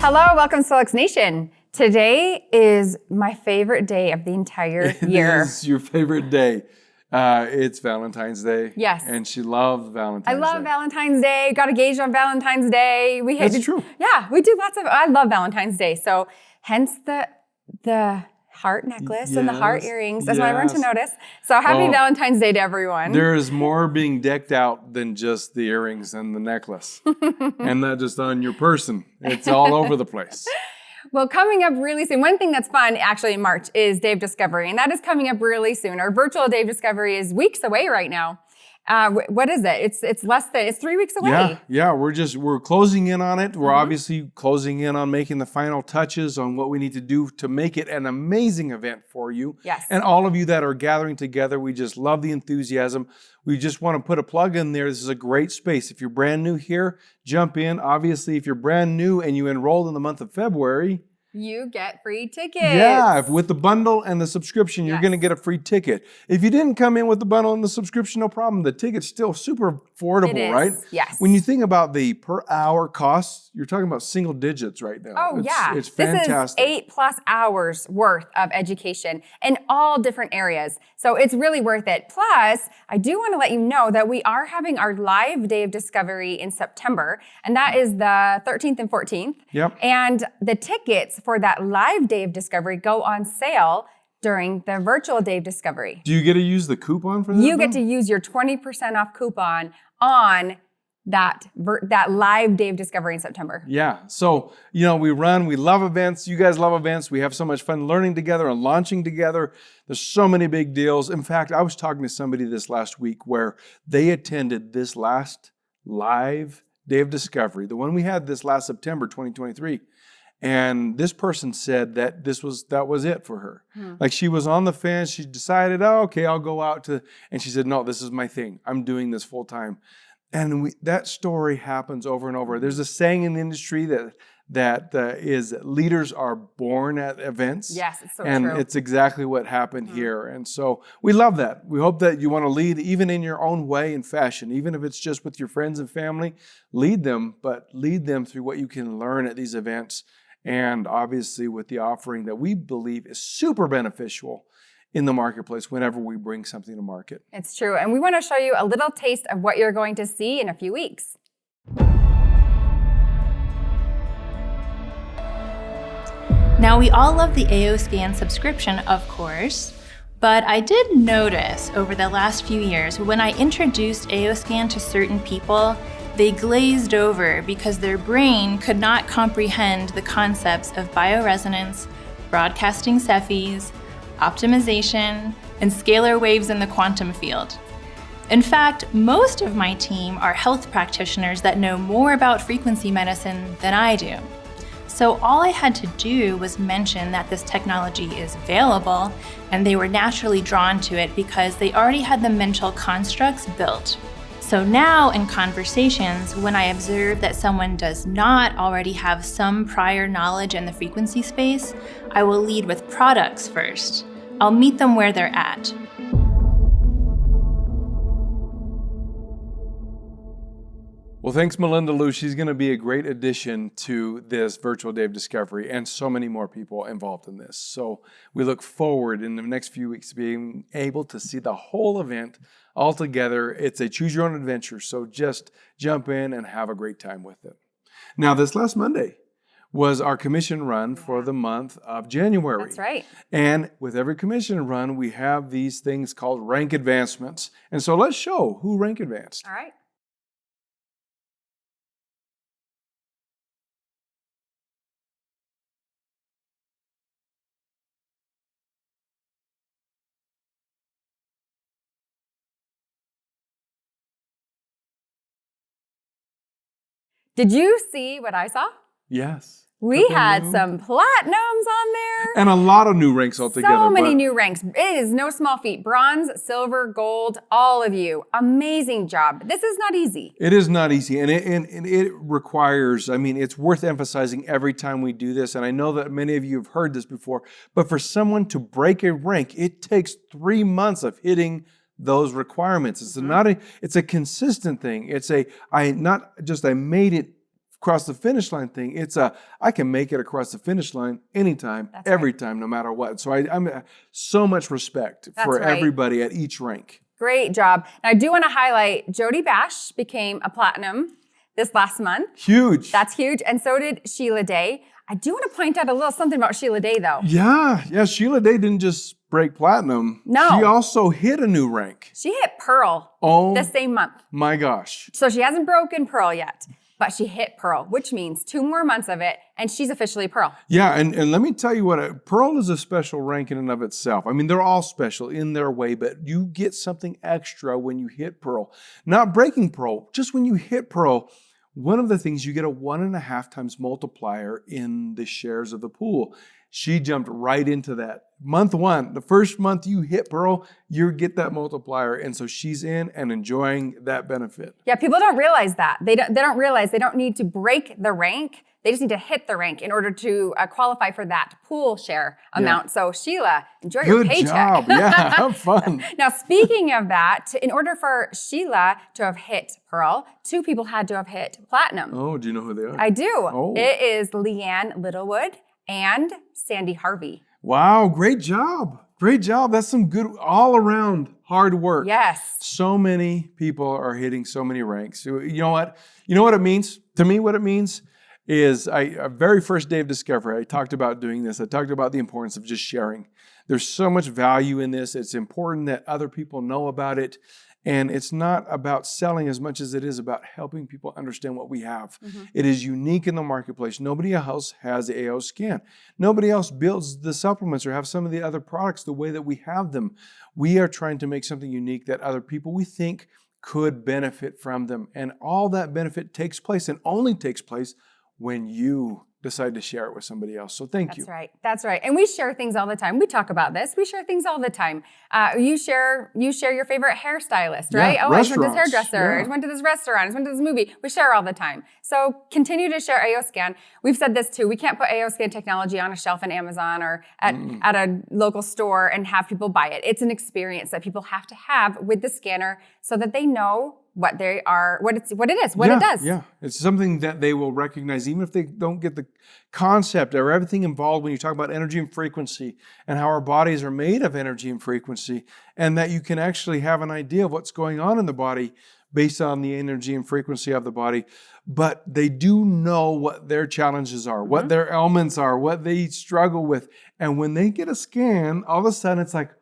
Hello, welcome to Lux Nation. Today is my favorite day of the entire year. It is your favorite day. It's Valentine's Day. Yes. And she loves Valentine's Day. I love Valentine's Day. Got engaged on Valentine's Day. That's true. Yeah, we do lots of, I love Valentine's Day. So hence the heart necklace and the heart earrings. That's what I learned to notice. So happy Valentine's Day to everyone. There is more being decked out than just the earrings and the necklace. And not just on your person. It's all over the place. Well, coming up really soon, one thing that's fun actually in March is Dave Discovery, and that is coming up really soon. Our virtual Dave Discovery is weeks away right now. What is it? It's 3 weeks away. Yeah. We're closing in on it. We're obviously closing in on making the final touches on what we need to do to make it an amazing event for you. Yes. And all of you that are gathering together, we just love the enthusiasm. We just want to put a plug in there. This is a great space. If you're brand new here, jump in. Obviously, if you're brand new and you enrolled in the month of February, you get free tickets. Yeah, with the bundle and the subscription, you're going to get a free ticket. If you didn't come in with the bundle and the subscription, no problem. The ticket's still super affordable, right? Yes. When you think about the per hour costs, you're talking about single digits right now. Oh, It's fantastic. This is 8+ hours worth of education in all different areas. So it's really worth it. Plus, I do want to let you know that we are having our live day of discovery in September, and that is the 13th and 14th. Yep. And the tickets for that live day of discovery go on sale during the virtual day of discovery. Do you get to use the coupon for that? You get to use your 20% off coupon on that live day of discovery in September. Yeah. So, we love events. You guys love events. We have so much fun learning together and launching together. There's so many big deals. In fact, I was talking to somebody this last week where they attended this last live day of discovery, the one we had this last September 2023. And this person said that that was it for her. Like she was on the fence. She decided, okay, I'll go out and she said, no, this is my thing. I'm doing this full time. And that story happens over and over. There's a saying in the industry that is leaders are born at events. Yes, it's so true. And it's exactly what happened here. And so we love that. We hope that you want to lead even in your own way and fashion, even if it's just with your friends and family. Lead them, but lead them through what you can learn at these events. And obviously with the offering that we believe is super beneficial in the marketplace whenever we bring something to market. It's true. And we want to show you a little taste of what you're going to see in a few weeks. Now, we all love the AO Scan subscription, of course, but I did notice over the last few years when I introduced AO Scan to certain people, they glazed over because their brain could not comprehend the concepts of bioresonance, broadcasting Cepheids, optimization, and scalar waves in the quantum field. In fact, most of my team are health practitioners that know more about frequency medicine than I do. So all I had to do was mention that this technology is available, and they were naturally drawn to it because they already had the mental constructs built. So now in conversations, when I observe that someone does not already have some prior knowledge in the frequency space, I will lead with products first. I'll meet them where they're at. Well, thanks, Melinda Loo. She's going to be a great addition to this virtual day of discovery and so many more people involved in this. So we look forward in the next few weeks to being able to see the whole event all together. It's a choose your own adventure. So just jump in and have a great time with it. Now, this last Monday was our commission run for the month of January. That's right. And with every commission run, we have these things called rank advancements. And so let's show who rank advanced. All right. Did you see what I saw? Yes. We had some platinums on there. And a lot of new ranks altogether. So many new ranks. It is no small feat. Bronze, silver, gold, all of you. Amazing job. This is not easy. It is not easy. And it requires, it's worth emphasizing every time we do this. And I know that many of you have heard this before. But for someone to break a rank, it takes 3 months of hitting those requirements. It's a consistent thing. It's I made it across the finish line thing. It's I can make it across the finish line anytime, every time, no matter what. So I'm so much respect for everybody at each rank. Great job. And I do want to highlight Jody Bash became a platinum this last month. Huge. That's huge. And so did Sheila Day. I do want to point out a little something about Sheila Day, though. Yeah. Sheila Day didn't just break platinum. No. She also hit a new rank. She hit Pearl the same month. My gosh. So she hasn't broken Pearl yet, but she hit Pearl, which means 2 more months of it, and she's officially Pearl. Yeah, and let me tell you what, Pearl is a special rank in and of itself. I mean, they're all special in their way, but you get something extra when you hit Pearl. Not breaking Pearl, just when you hit Pearl, one of the things, you get a 1.5 times multiplier in the shares of the pool. She jumped right into that. Month 1, the first month you hit Pearl, you get that multiplier. And so she's in and enjoying that benefit. Yeah, people don't realize that. They don't realize they don't need to break the rank. They just need to hit the rank in order to qualify for that pool share amount. So Sheila, enjoy your paycheck. Good job. Yeah, have fun. Now, speaking of that, in order for Sheila to have hit Pearl, 2 people had to have hit platinum. Oh, do you know who they are? I do. Oh. It is Leanne Littlewood and Sandy Harvey. Wow, great job. Great job. That's some good all around hard work. Yes. So many people are hitting so many ranks. So you know what? You know what it means? To me, what it means is very first day of discovery, I talked about doing this. I talked about the importance of just sharing. There's so much value in this. It's important that other people know about it. And it's not about selling as much as it is about helping people understand what we have. Mm-hmm. It is unique in the marketplace. Nobody else has the AO scan. Nobody else builds the supplements or have some of the other products the way that we have them. We are trying to make something unique that other people we think could benefit from them. And all that benefit takes place and only takes place when you decide to share it with somebody else. So thank you. That's right. That's right. And we share things all the time. We talk about this. We share things all the time. You share your favorite hairstylist, right? Yeah, oh, I just went to this hairdresser. Yeah. I just went to this restaurant. I just went to this movie. We share all the time. So continue to share AO Scan. We've said this too. We can't put AO Scan technology on a shelf in Amazon or at a local store and have people buy it. It's an experience that people have to have with the scanner so that they know what it does. Yeah, it's something that they will recognize, even if they don't get the concept or everything involved when you talk about energy and frequency and how our bodies are made of energy and frequency, and that you can actually have an idea of what's going on in the body based on the energy and frequency of the body. But they do know what their challenges are, what their ailments are, what they struggle with. And when they get a scan, all of a sudden it's like,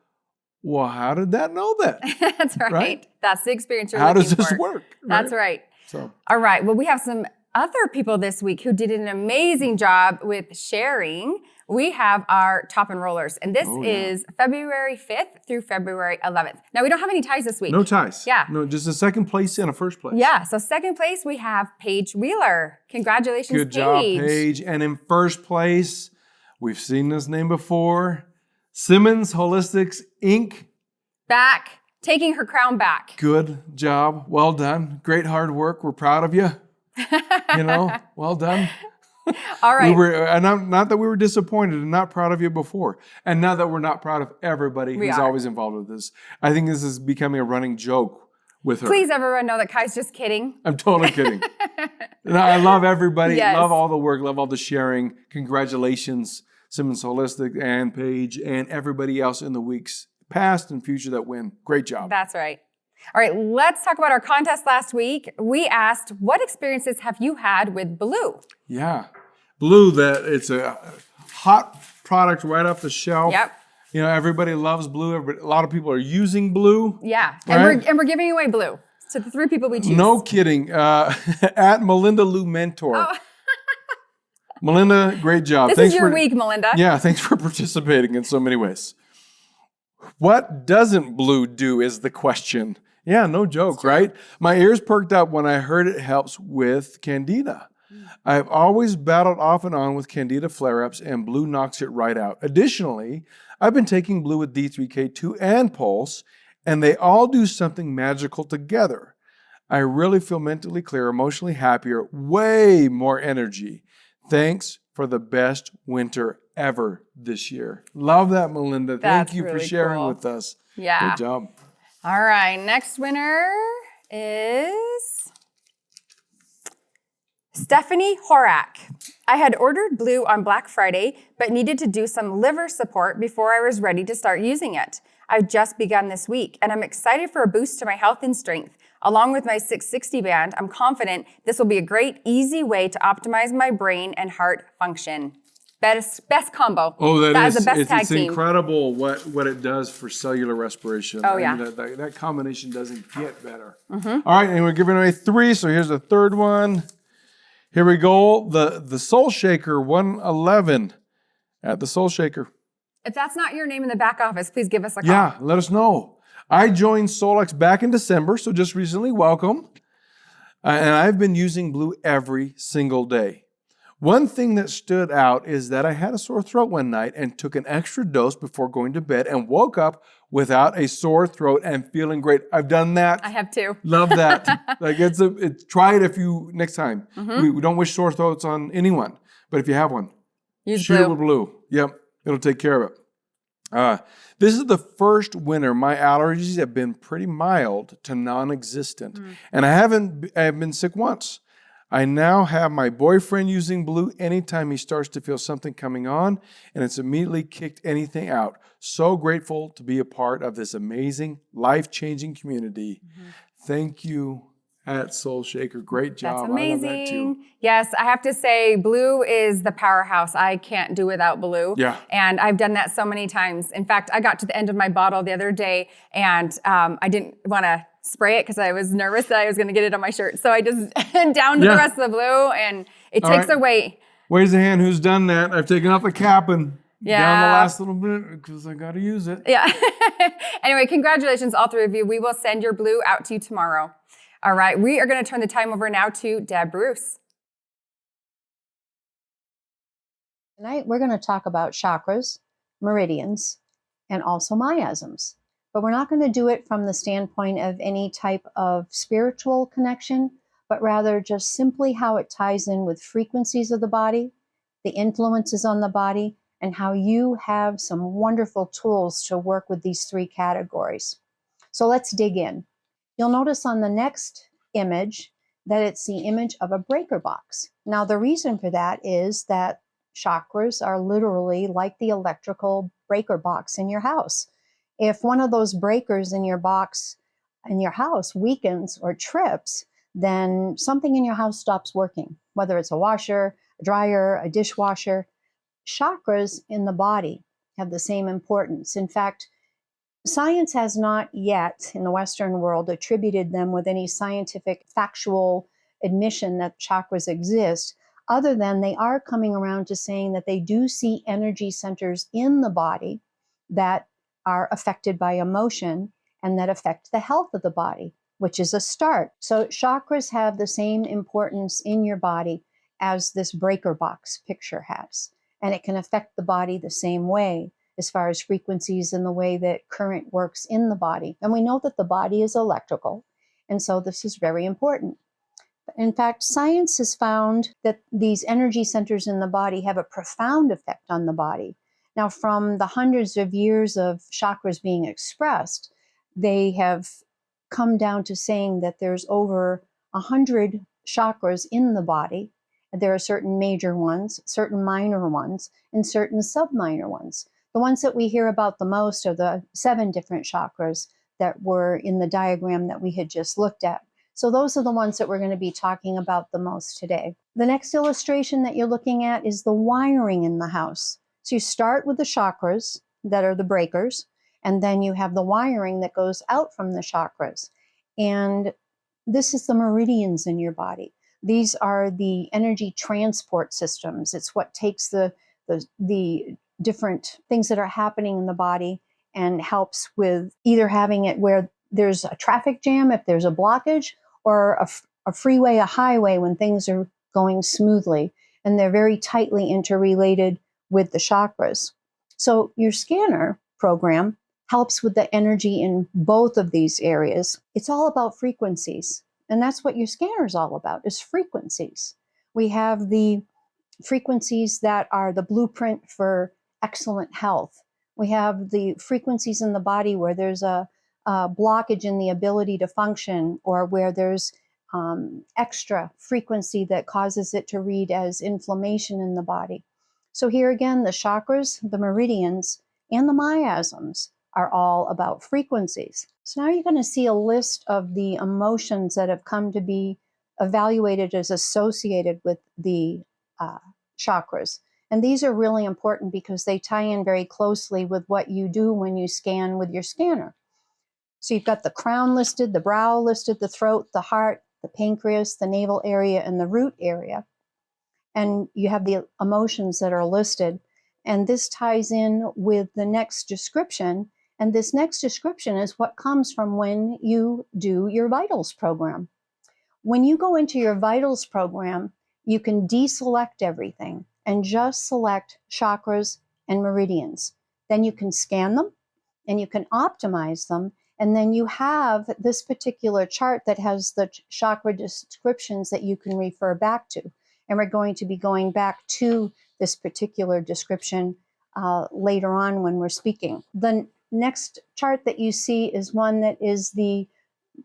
well, how did that know that? That's right. That's the experience you're How looking does this for. work? That's right. So, all right. Well, we have some other people this week who did an amazing job with sharing. We have our top enrollers, and this is February 5th through February 11th. Now, we don't have any ties this week. No ties. Yeah. No, just a second place and a first place. Yeah. So second place, we have Paige Wheeler. Congratulations, Good job, Paige. And in first place, we've seen this name before, Simmons Holistics, Inc. Back, taking her crown back. Good job. Well done. Great hard work. We're proud of you. Well done. All right. Not that we were disappointed and not proud of you before. And not that we're not proud of everybody who's always involved with this. I think this is becoming a running joke with her. Please everyone know that Kai's just kidding. I'm totally kidding. I love everybody. Yes. Love all the work. Love all the sharing. Congratulations, Simmons Holistic and Paige and everybody else in the weeks past and future that win. Great job. That's right. All right, let's talk about our contest last week. We asked, what experiences have you had with Blue? Yeah. Blue, it's a hot product right off the shelf. Yep. Everybody loves Blue. A lot of people are using Blue. Yeah, right? and we're giving away Blue to the 3 people we choose. No kidding. At Melinda Loo Mentor. Oh. Melinda, great job. This is your week, Melinda. Yeah, thanks for participating in so many ways. What doesn't Blue do is the question. Yeah, no joke, right? My ears perked up when I heard it helps with Candida. I've always battled off and on with Candida flare-ups, and Blue knocks it right out. Additionally, I've been taking Blue with D3K2 and Pulse, and they all do something magical together. I really feel mentally clear, emotionally happier, way more energy. Thanks for the best winter ever this year. Love that, Melinda. Thank you for sharing with us. Yeah. Good job. All right, next winner is Stephanie Horak. I had ordered blue on Black Friday, but needed to do some liver support before I was ready to start using it. I've just begun this week, and I'm excited for a boost to my health and strength. Along with my 660 band, I'm confident this will be a great, easy way to optimize my brain and heart function. Best combo. Oh, that is the best tag it's team. incredible what it does for cellular respiration. Oh, yeah. That combination doesn't get better. All right, and we're giving away 3, so here's the third one. Here we go, the Soul Shaker 111 at the Soul Shaker. If that's not your name in the back office, please give us a call. Yeah, let us know. I joined Solex back in December, so just recently, welcome. And I've been using blue every single day. One thing that stood out is that I had a sore throat one night and took an extra dose before going to bed and woke up without a sore throat and feeling great. I've done that. I have too. Love that. Try it next time. We don't wish sore throats on anyone, but if you have one, Use shoot blue. it with blue. Yep, it'll take care of it. This is the first winter my allergies have been pretty mild to non-existent, and I have been sick once. I now have my boyfriend using blue anytime he starts to feel something coming on, and it's immediately kicked anything out. So grateful to be a part of this amazing, life-changing community. Thank you at Soul Shaker. Great job. That's amazing. I love that too. Yes, I have to say blue is the powerhouse. I can't do without blue. Yeah. And I've done that so many times. In fact, I got to the end of my bottle the other day and I didn't want to spray it because I was nervous that I was going to get it on my shirt. So I just downed the rest of the blue and it takes away. Raise a hand who's done that. I've taken off the cap and down the last little bit because I got to use it. Yeah. Anyway, congratulations, all 3 of you. We will send your blue out to you tomorrow. All right, we are going to turn the time over now to Deb Bruce. Tonight, we're going to talk about chakras, meridians, and also miasms. But we're not going to do it from the standpoint of any type of spiritual connection, but rather just simply how it ties in with frequencies of the body, the influences on the body, and how you have some wonderful tools to work with these 3 categories. So let's dig in. You'll notice on the next image that it's the image of a breaker box. Now, the reason for that is that chakras are literally like the electrical breaker box in your house. If one of those breakers in your box in your house weakens or trips, then something in your house stops working, whether it's a washer, a dryer, a dishwasher. Chakras in the body have the same importance. In fact, science has not yet, in the Western world, attributed them with any scientific, factual admission that chakras exist, other than they are coming around to saying that they do see energy centers in the body that are affected by emotion and that affect the health of the body, which is a start. So chakras have the same importance in your body as this breaker box picture has, and it can affect the body the same way, as far as frequencies and the way that current works in the body. And we know that the body is electrical, and so this is very important. In fact, science has found that these energy centers in the body have a profound effect on the body. Now, from the hundreds of years of chakras being expressed, they have come down to saying that there's over 100 chakras in the body. There are certain major ones, certain minor ones, and certain sub-minor ones. The ones that we hear about the most are the 7 different chakras that were in the diagram that we had just looked at. So those are the ones that we're going to be talking about the most today. The next illustration that you're looking at is the wiring in the house. So you start with the chakras that are the breakers, and then you have the wiring that goes out from the chakras. And this is the meridians in your body. These are the energy transport systems. It's what takes the different things that are happening in the body and helps with either having it where there's a traffic jam, if there's a blockage, or a freeway, a highway when things are going smoothly. And they're very tightly interrelated with the chakras. So your scanner program helps with the energy in both of these areas. It's all about frequencies. And that's what your scanner is all about, is frequencies. We have the frequencies that are the blueprint for excellent health. We have the frequencies in the body where there's a blockage in the ability to function, or where there's extra frequency that causes it to read as inflammation in the body. So here again, the chakras, the meridians, and the miasms are all about frequencies. So now you're going to see a list of the emotions that have come to be evaluated as associated with the chakras. And these are really important because they tie in very closely with what you do when you scan with your scanner. So you've got the crown listed, the brow listed, the throat, the heart, the pancreas, the navel area, and the root area. And you have the emotions that are listed. And this ties in with the next description. And this next description is what comes from when you do your vitals program. When you go into your vitals program, you can deselect everything and just select chakras and meridians. Then you can scan them and you can optimize them. And then you have this particular chart that has the chakra descriptions that you can refer back to. And we're going to be going back to this particular description later on when we're speaking. The next chart that you see is one that is the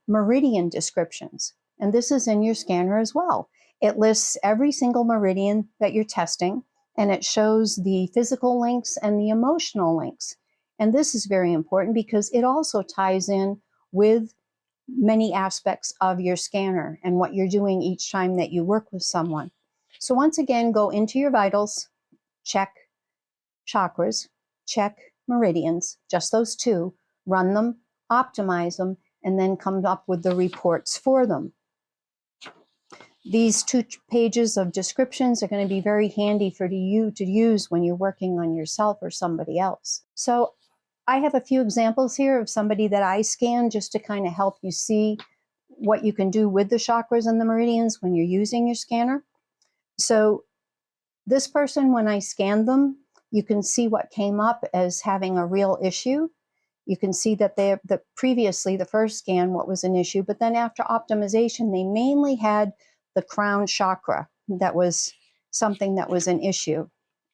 meridian descriptions. And this is in your scanner as well. It lists every single meridian that you're testing, and it shows the physical links and the emotional links. And this is very important because it also ties in with many aspects of your scanner and what you're doing each time that you work with someone. So once again, go into your vitals, check chakras, check meridians, just those two, run them, optimize them, and then come up with the reports for them. These 2 pages of descriptions are going to be very handy for you to use when you're working on yourself or somebody else. So I have a few examples here of somebody that I scanned just to kind of help you see what you can do with the chakras and the meridians when you're using your scanner. So this person, when I scanned them, you can see what came up as having a real issue. You can see that previously, the first scan, what was an issue, but then after optimization, they mainly had the crown chakra. That was something that was an issue.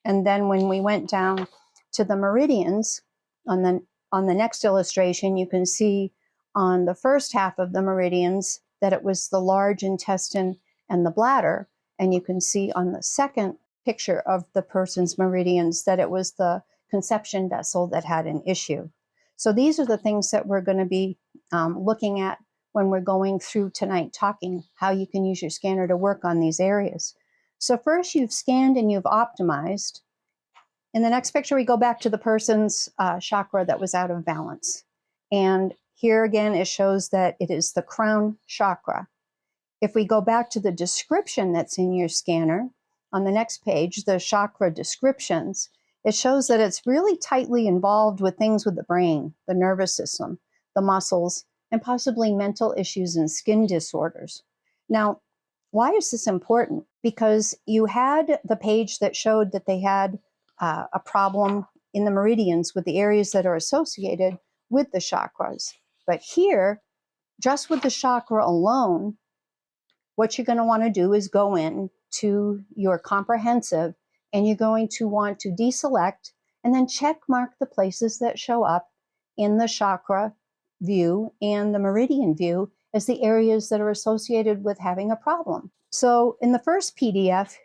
And then when we went down to the meridians, on the next illustration, you can see on the first half of the meridians that it was the large intestine and the bladder. And you can see on the second picture of the person's meridians that it was the conception vessel that had an issue. So these are the things that we're going to be looking at when we're going through tonight, talking how you can use your scanner to work on these areas. So first you've scanned and you've optimized. In the next picture, we go back to the person's chakra that was out of balance. And here again, it shows that it is the crown chakra. If we go back to the description that's in your scanner, on the next page, the chakra descriptions, it shows that it's really tightly involved with things with the brain, the nervous system, the muscles, and possibly mental issues and skin disorders. Now, why is this important? Because you had the page that showed that they had a problem in the meridians with the areas that are associated with the chakras. But here, just with the chakra alone, what you're going to want to do is go in to your comprehensive, and you're going to want to deselect and then check mark the places that show up in the chakra view and the meridian view as the areas that are associated with having a problem. So in the first PDF,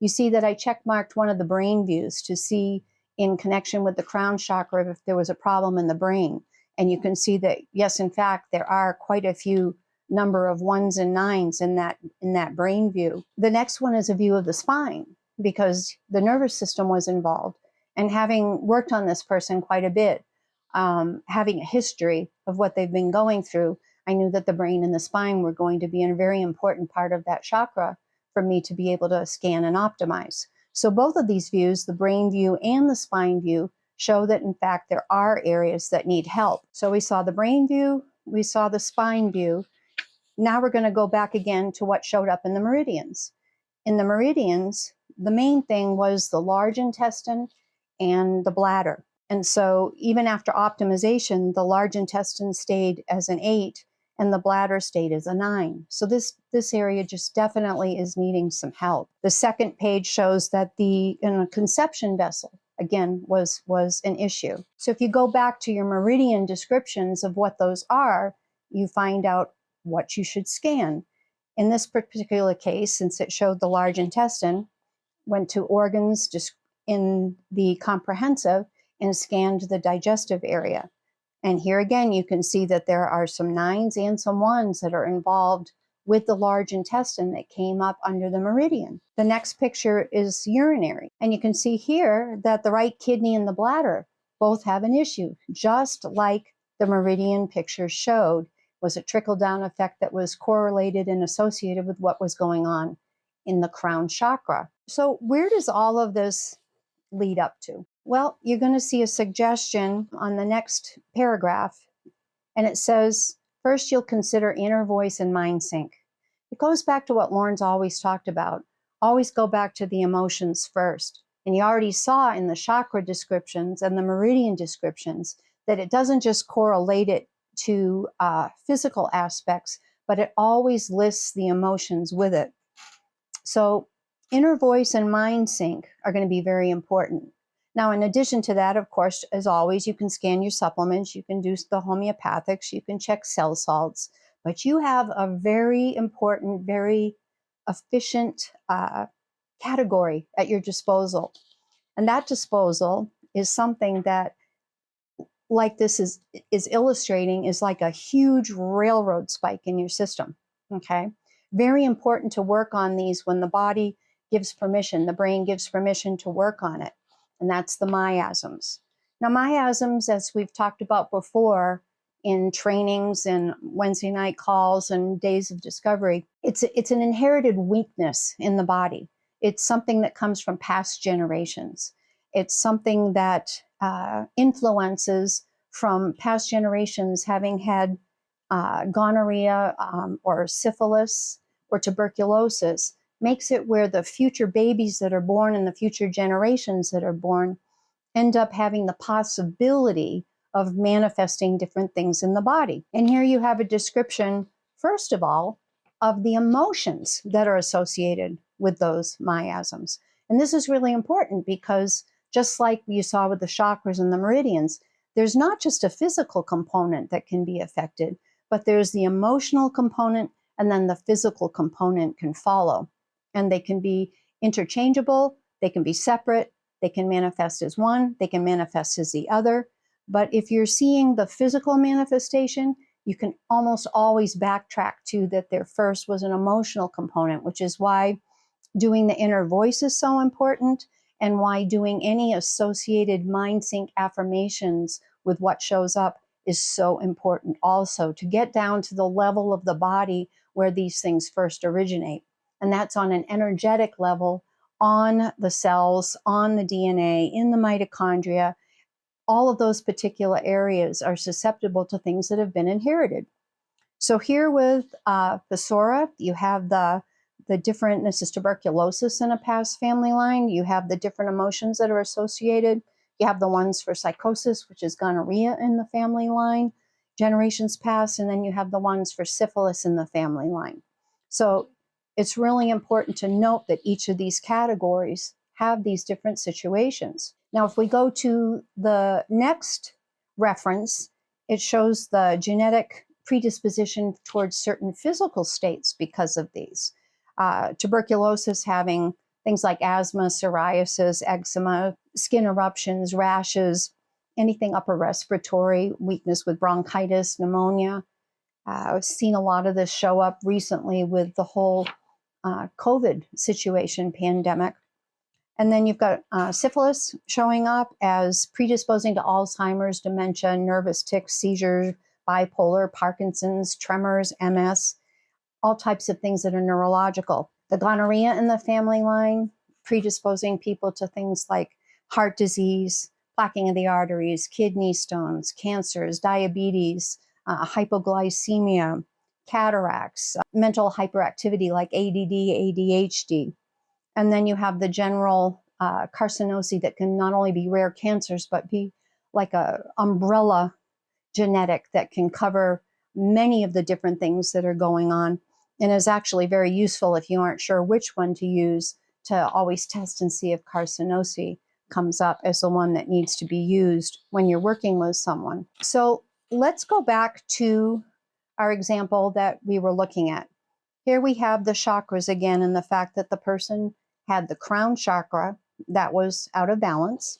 you see that I check marked one of the brain views to see in connection with the crown chakra if there was a problem in the brain. And you can see that, yes, in fact, there are quite a few number of 1s and 9s in that brain view. The next one is a view of the spine because the nervous system was involved. And having worked on this person quite a bit, having a history of what they've been going through, I knew that the brain and the spine were going to be a very important part of that chakra for me to be able to scan and optimize. So both of these views, the brain view and the spine view, show that in fact there are areas that need help. So we saw the brain view, we saw the spine view. Now we're going to go back again to what showed up in the meridians. In the meridians, the main thing was the large intestine and the bladder. And so even after optimization, the large intestine stayed as an 8 and the bladder stayed as a 9. So this area just definitely is needing some help. The second page shows that the conception vessel, again, was an issue. So if you go back to your meridian descriptions of what those are, you find out what you should scan. In this particular case, since it showed the large intestine, went to organs just in the comprehensive and scanned the digestive area. And here again, you can see that there are some 9s and some 1s that are involved with the large intestine that came up under the meridian. The next picture is urinary. And you can see here that the right kidney and the bladder both have an issue, just like the meridian picture showed. Was a trickle-down effect that was correlated and associated with what was going on in the crown chakra. So where does all of this lead up to? Well, you're going to see a suggestion on the next paragraph, and it says, first, you'll consider inner voice and mind sync. It goes back to what Lauren's always talked about. Always go back to the emotions first. And you already saw in the chakra descriptions and the meridian descriptions that it doesn't just correlate it to physical aspects, but it always lists the emotions with it. So inner voice and mind sync are going to be very important. Now, in addition to that, of course, as always, you can scan your supplements, you can do the homeopathics, you can check cell salts, but you have a very important, very efficient category at your disposal. And that disposal is something that, like this is illustrating, is like a huge railroad spike in your system, okay? Very important to work on these when the body gives permission, the brain gives permission to work on it, and that's the miasms. Now, miasms, as we've talked about before in trainings and Wednesday night calls and days of discovery, it's an inherited weakness in the body. It's something that comes from past generations. It's something that influences from past generations having had gonorrhea or syphilis or tuberculosis, makes it where the future babies that are born and the future generations that are born end up having the possibility of manifesting different things in the body. And here you have a description, first of all, of the emotions that are associated with those miasms. And this is really important because just like you saw with the chakras and the meridians, there's not just a physical component that can be affected, but there's the emotional component, and then the physical component can follow. And they can be interchangeable, they can be separate, they can manifest as one, they can manifest as the other. But if you're seeing the physical manifestation, you can almost always backtrack to that there first was an emotional component, which is why doing the inner voice is so important, and why doing any associated mind sync affirmations with what shows up is so important also, to get down to the level of the body where these things first originate. And that's on an energetic level, on the cells, on the DNA, in the mitochondria. All of those particular areas are susceptible to things that have been inherited. So here with Thesora, you have the different, this is tuberculosis in a past family line. You have the different emotions that are associated. You have the ones for psychosis, which is gonorrhea in the family line, generations past, and then you have the ones for syphilis in the family line. So it's really important to note that each of these categories have these different situations. Now, if we go to the next reference, it shows the genetic predisposition towards certain physical states because of these. Tuberculosis having things like asthma, psoriasis, eczema, skin eruptions, rashes, anything upper respiratory, weakness with bronchitis, pneumonia. I've seen a lot of this show up recently with the whole COVID situation, pandemic. And then you've got syphilis showing up as predisposing to Alzheimer's, dementia, nervous tics, seizures, bipolar, Parkinson's, tremors, MS, all types of things that are neurological. The gonorrhea in the family line, predisposing people to things like heart disease, plaquing of the arteries, kidney stones, cancers, diabetes, hypoglycemia, cataracts, mental hyperactivity like ADD, ADHD. And then you have the general carcinosis that can not only be rare cancers, but be like a umbrella genetic that can cover many of the different things that are going on, and is actually very useful if you aren't sure which one to use, to always test and see if carcinosis comes up as the one that needs to be used when you're working with someone. So let's go back to our example that we were looking at. Here we have the chakras again, and the fact that the person had the crown chakra that was out of balance.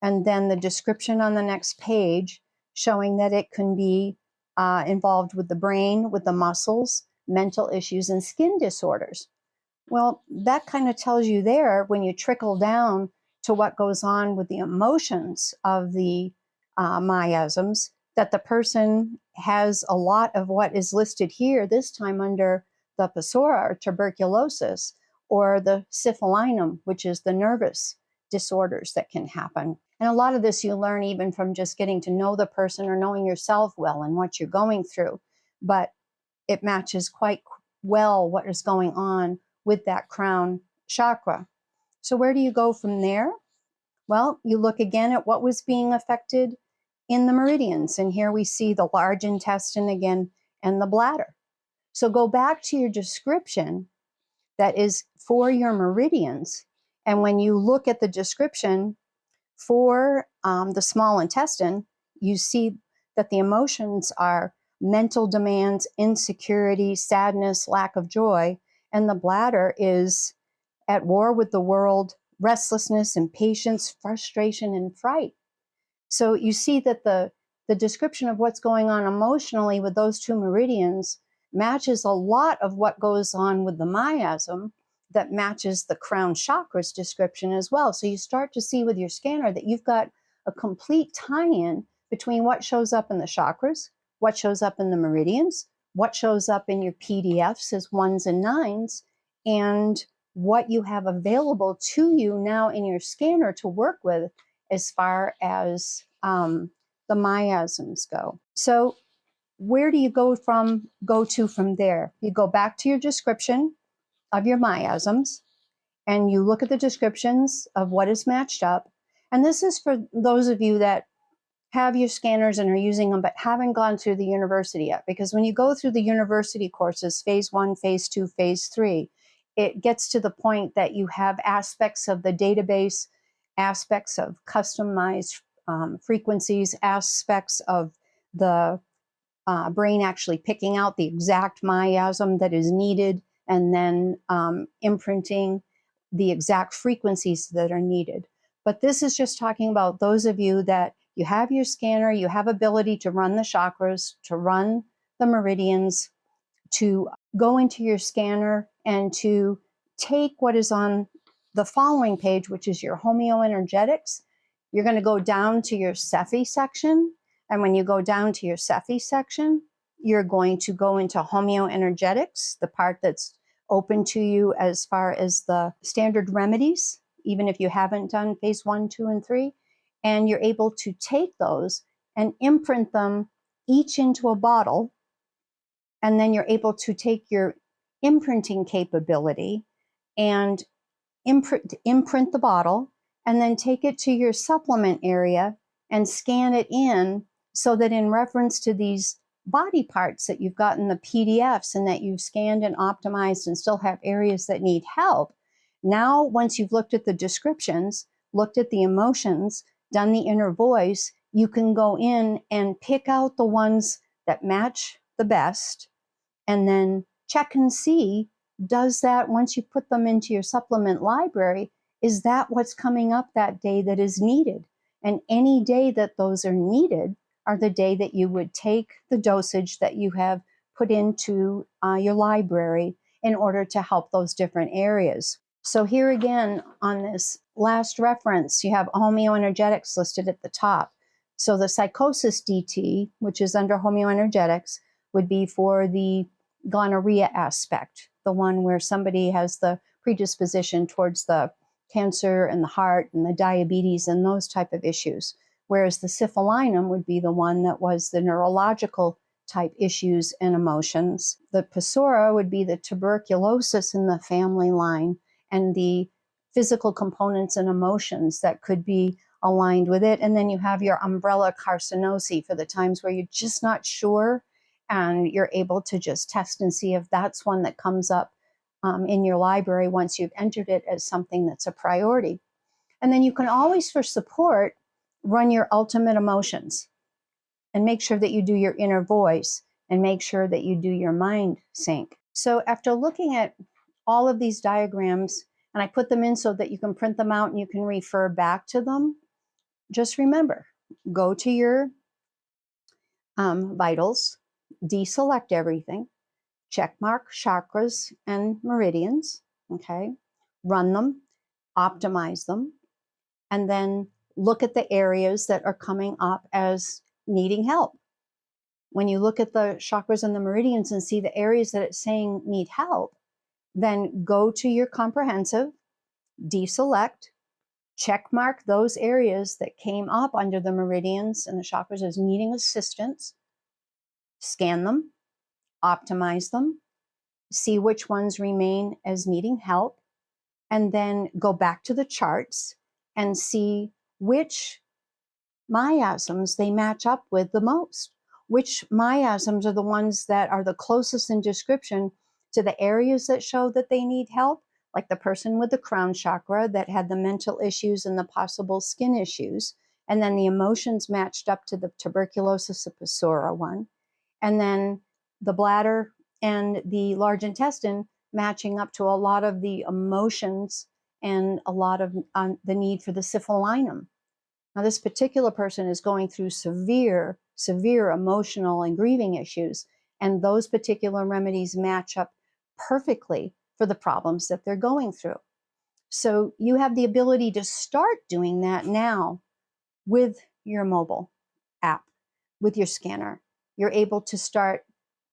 And then the description on the next page showing that it can be involved with the brain, with the muscles, mental issues, and skin disorders. Well, that kind of tells you there, when you trickle down to what goes on with the emotions of the miasms, that the person has a lot of what is listed here, this time under the psora, or tuberculosis, or the syphilinum, which is the nervous disorders that can happen. And a lot of this you learn even from just getting to know the person or knowing yourself well and what you're going through. But it matches quite well what is going on with that crown chakra. So where do you go from there? Well, you look again at what was being affected in the meridians. And here we see the large intestine again and the bladder. So go back to your description that is for your meridians. And when you look at the description for the small intestine, you see that the emotions are mental demands, insecurity, sadness, lack of joy. And the bladder is at war with the world, restlessness, impatience, frustration, and fright. So you see that the description of what's going on emotionally with those two meridians matches a lot of what goes on with the miasm that matches the crown chakra's description as well. So you start to see with your scanner that you've got a complete tie-in between what shows up in the chakras, what shows up in the meridians, what shows up in your PDFs as 1s and 9s, and what you have available to you now in your scanner to work with as far as the miasms go. So where do you go to from there? You go back to your description of your miasms, and you look at the descriptions of what is matched up. And this is for those of you that have your scanners and are using them, but haven't gone through the university yet. Because when you go through the university courses, phase 1, phase 2, phase 3, it gets to the point that you have aspects of the database, aspects of customized frequencies, aspects of the brain actually picking out the exact miasm that is needed, and then imprinting the exact frequencies that are needed. But this is just talking about those of you that you have your scanner, you have ability to run the chakras, to run the meridians, to go into your scanner and to take what is on the following page, which is your homeoenergetics. You're going to go down to your Cephi section. And when you go down to your Cephi section, you're going to go into homeoenergetics, the part that's open to you as far as the standard remedies, even if you haven't done phase 1, 2, and 3. And you're able to take those and imprint them each into a bottle. And then you're able to take your imprinting capability and imprint the bottle, and then take it to your supplement area and scan it in, so that in reference to these body parts that you've gotten the PDFs and that you've scanned and optimized and still have areas that need help, now once you've looked at the descriptions, looked at the emotions, done the inner voice, you can go in and pick out the ones that match the best, and then check and see, does that, once you put them into your supplement library, is that what's coming up that day that is needed? And any day that those are needed are the day that you would take the dosage that you have put into your library in order to help those different areas. So here again, on this last reference, you have homeoenergetics listed at the top. So the psychosis DT, which is under homeoenergetics, would be for the gonorrhea aspect, the one where somebody has the predisposition towards the cancer and the heart and the diabetes and those type of issues. Whereas the syphilinum would be the one that was the neurological type issues and emotions. The psora would be the tuberculosis in the family line and the physical components and emotions that could be aligned with it. And then you have your umbrella carcinosis for the times where you're just not sure, and you're able to just test and see if that's one that comes up in your library once you've entered it as something that's a priority. And then you can always, for support, run your ultimate emotions and make sure that you do your inner voice and make sure that you do your mind sync. So after looking at all of these diagrams, and I put them in so that you can print them out and you can refer back to them, just remember, go to your vitals, deselect everything, check mark chakras and meridians, okay? Run them, optimize them, and then look at the areas that are coming up as needing help. When you look at the chakras and the meridians and see the areas that it's saying need help, then go to your comprehensive, deselect, check mark those areas that came up under the meridians and the chakras as needing assistance, scan them, optimize them, see which ones remain as needing help, and then go back to the charts and see which miasms they match up with the most. Which miasms are the ones that are the closest in description to the areas that show that they need help, like the person with the crown chakra that had the mental issues and the possible skin issues, and then the emotions matched up to the tuberculosis episora one, and then the bladder and the large intestine matching up to a lot of the emotions and a lot of the need for the syphilinum. Now, this particular person is going through severe emotional and grieving issues, and those particular remedies match up perfectly for the problems that they're going through. So you have the ability to start doing that now with your mobile app, with your scanner. You're able to start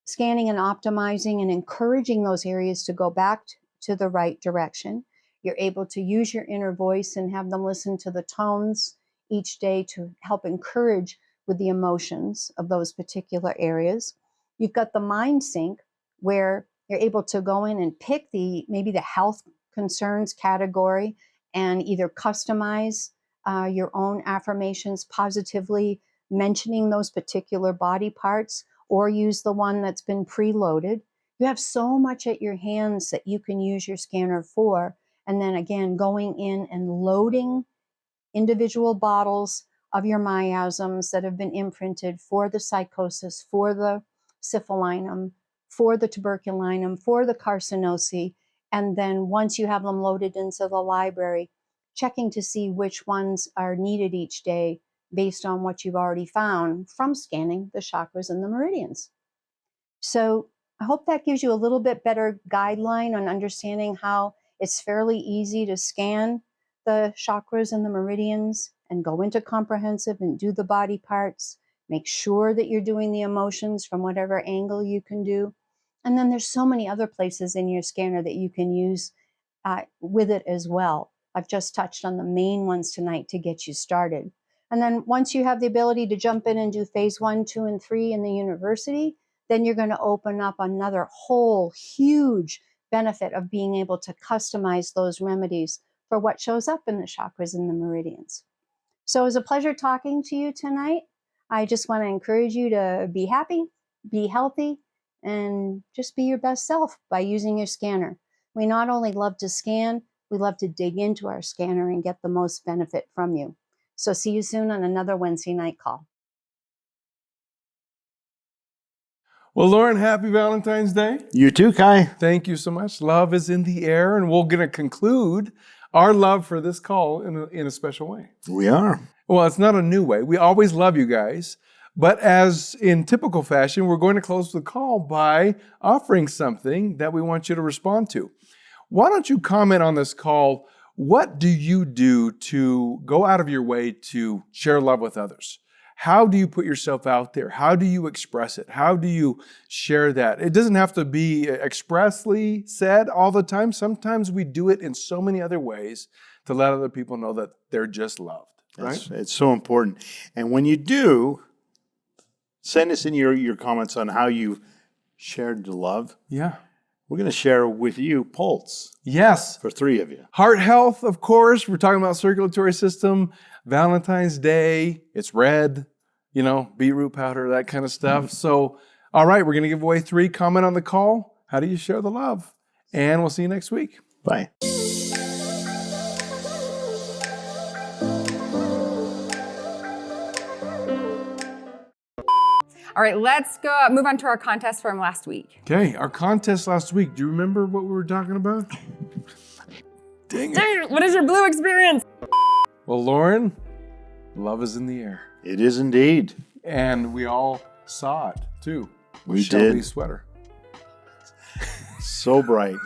scanning and optimizing and encouraging those areas to go back to the right direction. You're able to use your inner voice and have them listen to the tones each day to help encourage with the emotions of those particular areas. You've got the mind sync where you're able to go in and pick maybe the health concerns category and either customize your own affirmations positively, mentioning those particular body parts, or use the one that's been preloaded. You have so much at your hands that you can use your scanner for. And then again, going in and loading individual bottles of your miasms that have been imprinted for the psychosis, for the syphilinum, for the tuberculinum, for the carcinosis. And then once you have them loaded into the library, checking to see which ones are needed each day based on what you've already found from scanning the chakras and the meridians. So I hope that gives you a little bit better guideline on understanding how it's fairly easy to scan the chakras and the meridians and go into comprehensive and do the body parts. Make sure that you're doing the emotions from whatever angle you can do. And then there's so many other places in your scanner that you can use with it as well. I've just touched on the main ones tonight to get you started. And then once you have the ability to jump in and do phase 1, 2, and 3 in the university, then you're going to open up another whole huge benefit of being able to customize those remedies for what shows up in the chakras and the meridians. So it was a pleasure talking to you tonight. I just want to encourage you to be happy, be healthy, and just be your best self by using your scanner. We not only love to scan, we love to dig into our scanner and get the most benefit from you. So see you soon on another Wednesday night call. Well, Lauren, happy Valentine's Day. You too, Kai. Thank you so much. Love is in the air, and we're going to conclude our love for this call in a special way. We are. Well, it's not a new way. We always love you guys. But as in typical fashion, we're going to close the call by offering something that we want you to respond to. Why don't you comment on this call? What do you do to go out of your way to share love with others? How do you put yourself out there? How do you express it? How do you share that? It doesn't have to be expressly said all the time. Sometimes we do it in so many other ways to let other people know that they're just loved, right? It's so important. And when you do, send us in your comments on how you shared the love. Yeah. We're going to share with you Pulse. Yes. For 3 of you. Heart health, of course. We're talking about circulatory system. Valentine's Day. It's red, beetroot powder, that kind of stuff. So, all right, we're going to give away 3. Comment on the call. How do you share the love? And we'll see you next week. Bye. All right, let's go move on to our contest from last week. Okay, our contest last week. Do you remember what we were talking about? Dang it. What is your blue experience? Well, Lauren, love is in the air. It is indeed. And we all saw it too. With We Shelby's did. sweater. So bright.